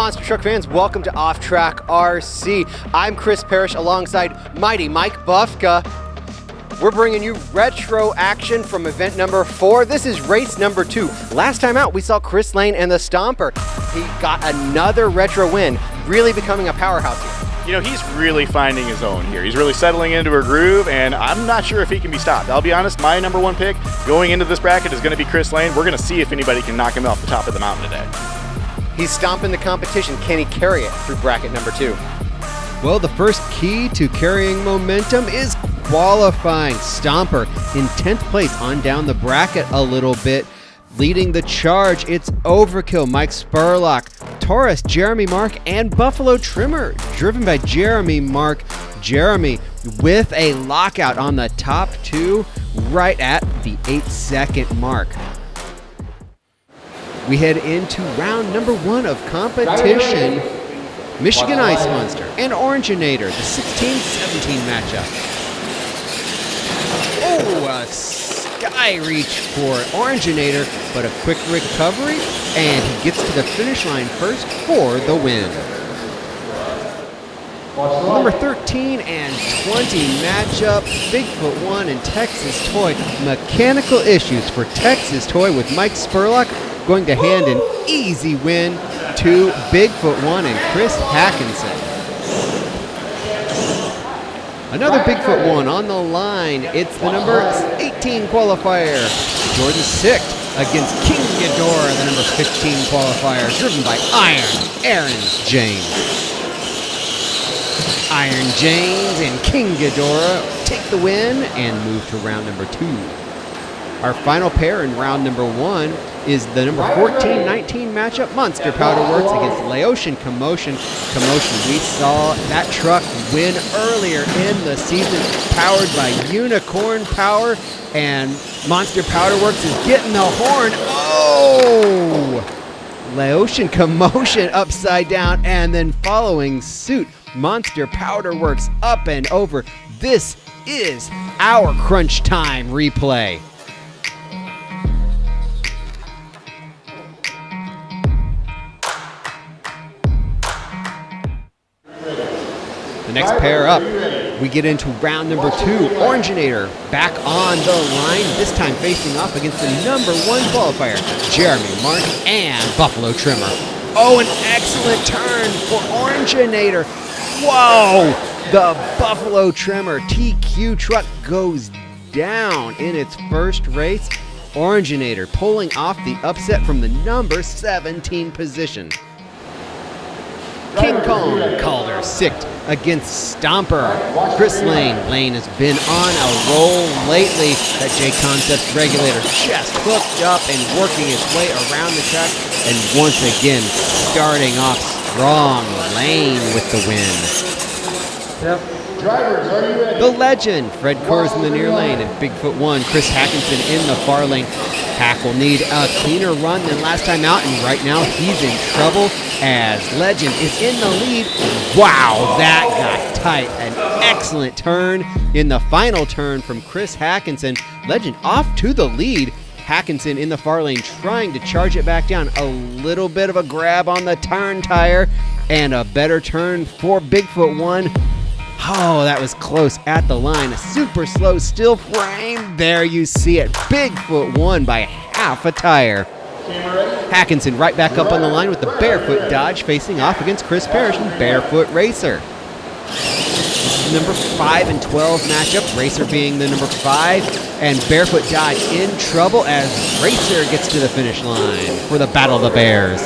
monster truck fans, welcome to OffTrack RC. I'm Chris Parrish alongside Mighty Mike Bufka. We're bringing you retro action from event number 4. This is race number 2. Last time out, we saw Chris Lane and the Stomper. He got another retro win, really becoming a powerhouse here. You know, he's really finding his own here. He's really settling into a groove, and I'm not sure if he can be stopped. I'll be honest, my number 1 pick going into this bracket is going to be Chris Lane. We're going to see if anybody can knock him off the top of the mountain today. He's stomping the competition. Can he carry it through bracket number 2? Well, the first key to carrying momentum is qualifying. Stomper in 10th place on down the bracket a little bit. Leading the charge, it's Overkill, Mike Spurlock, Taurus, Jeremy Mark, and Buffalo Trimmer, driven by Jeremy Mark. Jeremy with a lockout on the top 2 right at the 8-second mark. We head into round number 1 of competition. Michigan Ice Monster and Oranginator, the 16-17 matchup. Oh, a sky reach for Oranginator, but a quick recovery, and he gets to the finish line first for the win. Number 13 and 20 matchup, Bigfoot 1 and Texas Toy. Mechanical issues for Texas Toy with Mike Spurlock going to hand an easy win to Bigfoot 1 and Chris Hackinson. Another Bigfoot 1 on the line. It's the number 18 qualifier, Jordan Sicht, against King Ghidorah, the number 15 qualifier, driven by Aaron James. Iron James and King Ghidorah take the win and move to round number 2. Our final pair in round number 1 is the number 14-19 matchup, Monster Powder Works against Laotian Commotion. We saw that truck win earlier in the season, powered by Unicorn Power, and Monster Powder Works is getting the horn. Oh! Laotian Commotion upside down, and then following suit, Monster Powder Works up and over. This is our crunch time replay. The next pair up, we get into round number 2. Oranginator back on the line, this time facing off against the number 1 qualifier, Jeremy Mark and Buffalo Trimmer. Oh, an excellent turn for Oranginator. Whoa! The Buffalo Trimmer TQ truck goes down in its first race. Oranginator pulling off the upset from the number 17 position. King Kong Calder Sicht against Stomper. Chris Lane. Lane has been on a roll lately. That J-Concepts regulator just hooked up and working its way around the track. And once again, starting off strong. Lane with the win. Drivers, are you ready? The legend, Fred Kors in the near lane, and Bigfoot 1, Chris Hackinson in the far lane. Hack will need a cleaner run than last time out, and right now he's in trouble as Legend is in the lead. Wow, that got tight. An excellent turn in the final turn from Chris Hackinson. Legend off to the lead. Hackinson in the far lane trying to charge it back down. A little bit of a grab on the turn tire and a better turn for Bigfoot 1. Oh, that was close at the line. A super slow still frame. There you see it. Bigfoot 1 by half a tire. Hackinson right back up on the line with the Barefoot Dodge facing off against Chris Parrish and Barefoot Racer. This is number 5 and 12 matchup. Racer being the number 5 and Barefoot Dodge in trouble as Racer gets to the finish line for the Battle of the Bears.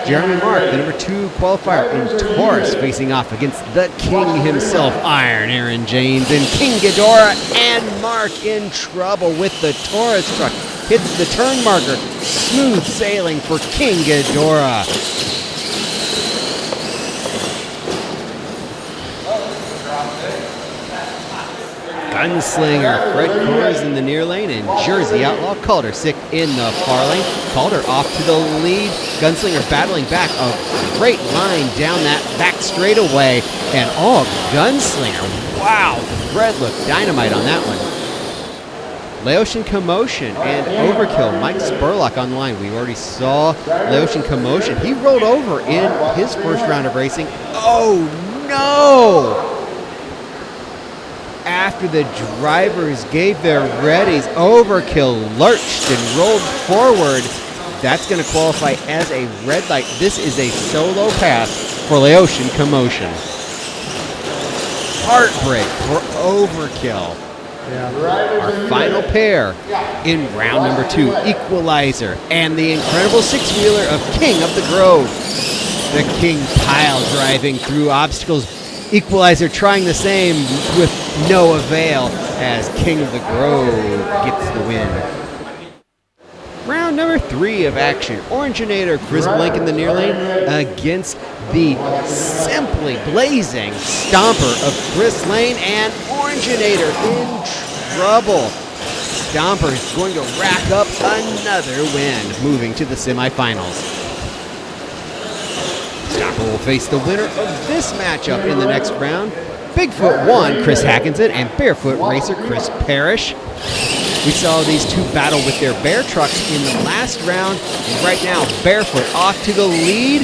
Jeremy Mark, the number 2 qualifier in Taurus, facing off against the king himself, Aaron James, and King Ghidorah, and Mark in trouble with the Taurus truck. Hits the turn marker. Smooth sailing for King Ghidorah. Gunslinger, Fred Kors in the near lane, and Jersey Outlaw Calder Sicht in the far lane. Calder off to the lead. Gunslinger battling back. A great line down that back straightaway. And Gunslinger. Wow, Fred looked dynamite on that one. Laotian Commotion and Overkill. Mike Spurlock on the line. We already saw Laotian Commotion. He rolled over in his first round of racing. Oh no! After the drivers gave their readies, Overkill lurched and rolled forward. That's going to qualify as a red light. This is a solo pass for Laotian Commotion. Heartbreak for Overkill. Our final pair in round number 2, Equalizer and the incredible six-wheeler of King of the Grove. The King pile driving through obstacles. Equalizer trying the same with no avail as King of the Grove gets the win. Round number 3 of action. Oranginator Chris Blank in the near lane against the simply blazing Stomper of Chris Lane, and Oranginator in trouble. Stomper is going to rack up another win, moving to the semifinals. Stomper will face the winner of this matchup in the next round. Bigfoot 1, Chris Hackinson, and Barefoot Racer Chris Parrish. We saw these two battle with their bear trucks in the last round, and right now Barefoot off to the lead.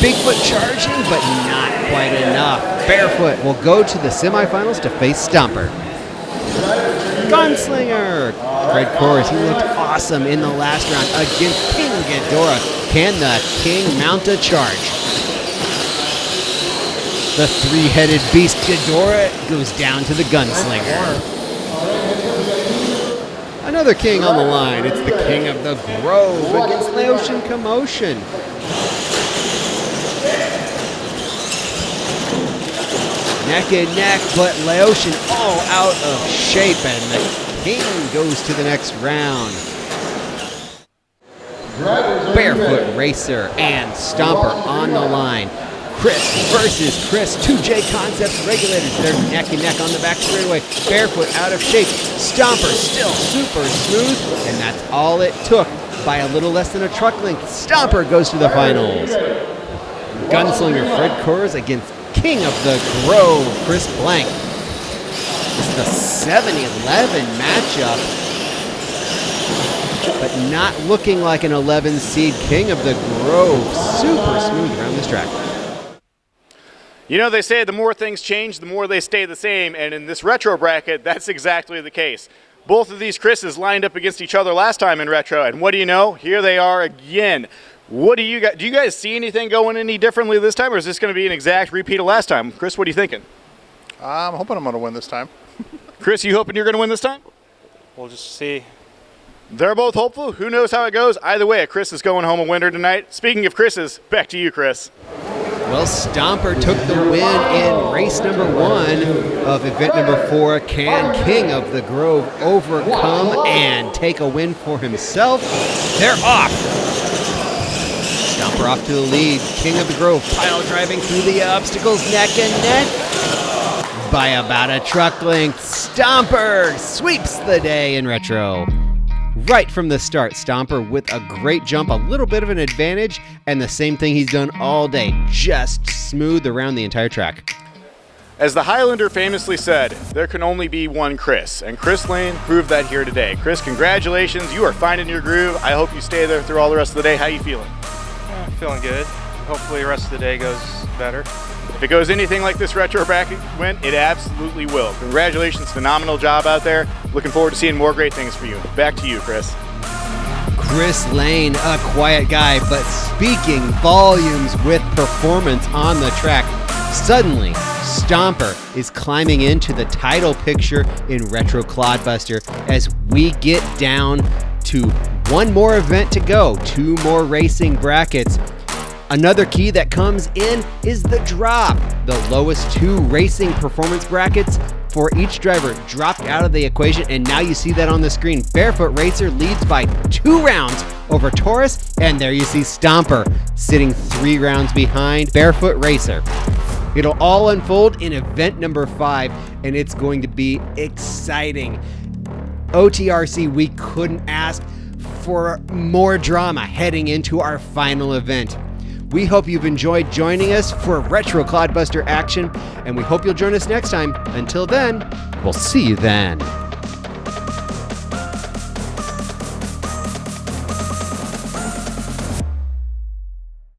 Bigfoot charging, but not quite enough. Barefoot will go to the semifinals to face Stomper. Gunslinger! Fred Kors, he looked awesome in the last round against King Ghidorah. Can the King mount a charge? The three-headed beast Ghidorah goes down to the Gunslinger. Another King on the line. It's the King of the Grove against Laotian Commotion. Neck and neck, but Laotian all out of shape, and the King goes to the next round. Barefoot Racer and Stomper on the line. Chris versus Chris, 2J Concepts regulators. They're neck and neck on the back straightaway. Barefoot out of shape. Stomper still super smooth, and that's all it took. By a little less than a truck length, Stomper goes to the finals. Gunslinger Fred Kors against King of the Grove, Chris Blank. It's the 7-11 matchup, but not looking like an 11 seed. King of the Grove, super smooth around this track. You know, they say the more things change, the more they stay the same, and in this retro bracket, that's exactly the case. Both of these Chris's lined up against each other last time in retro, and what do you know? Here they are again. What do you guys see anything going any differently this time, or is this going to be an exact repeat of last time? Chris, what are you thinking? I'm hoping I'm going to win this time. Chris, you hoping you're going to win this time? We'll just see. They're both hopeful. Who knows how it goes? Either way, Chris is going home a winner tonight. Speaking of Chris's, back to you, Chris. Well, Stomper took the win in race number 1 of event number 4. Can King of the Grove overcome and take a win for himself? They're off. Stomper off to the lead. King of the Grove pile driving through the obstacles neck and neck. By about a truck length, Stomper sweeps the day in retro. Right from the start, Stomper with a great jump, a little bit of an advantage, and the same thing he's done all day, just smooth around the entire track. As the Highlander famously said, there can only be one Chris, and Chris Lane proved that here today. Chris, congratulations. You are finding your groove. I hope you stay there through all the rest of the day. How you feeling? I'm feeling good. Hopefully the rest of the day goes better. If it goes anything like this retro bracket went, it absolutely will. Congratulations, phenomenal job out there. Looking forward to seeing more great things for you. Back to you, Chris. Chris Lane, a quiet guy, but speaking volumes with performance on the track. Suddenly, Stomper is climbing into the title picture in Retro Clodbuster as we get down to one more event to go, 2 more racing brackets. Another key that comes in is the drop. The lowest 2 racing performance brackets for each driver dropped out of the equation, and now you see that on the screen. Barefoot Racer leads by 2 rounds over Taurus, and there you see Stomper sitting 3 rounds behind Barefoot Racer. It'll all unfold in event number 5, and it's going to be exciting. OTRC, we couldn't ask for more drama heading into our final event. We hope you've enjoyed joining us for Retro Clodbuster action, and we hope you'll join us next time. Until then, we'll see you then.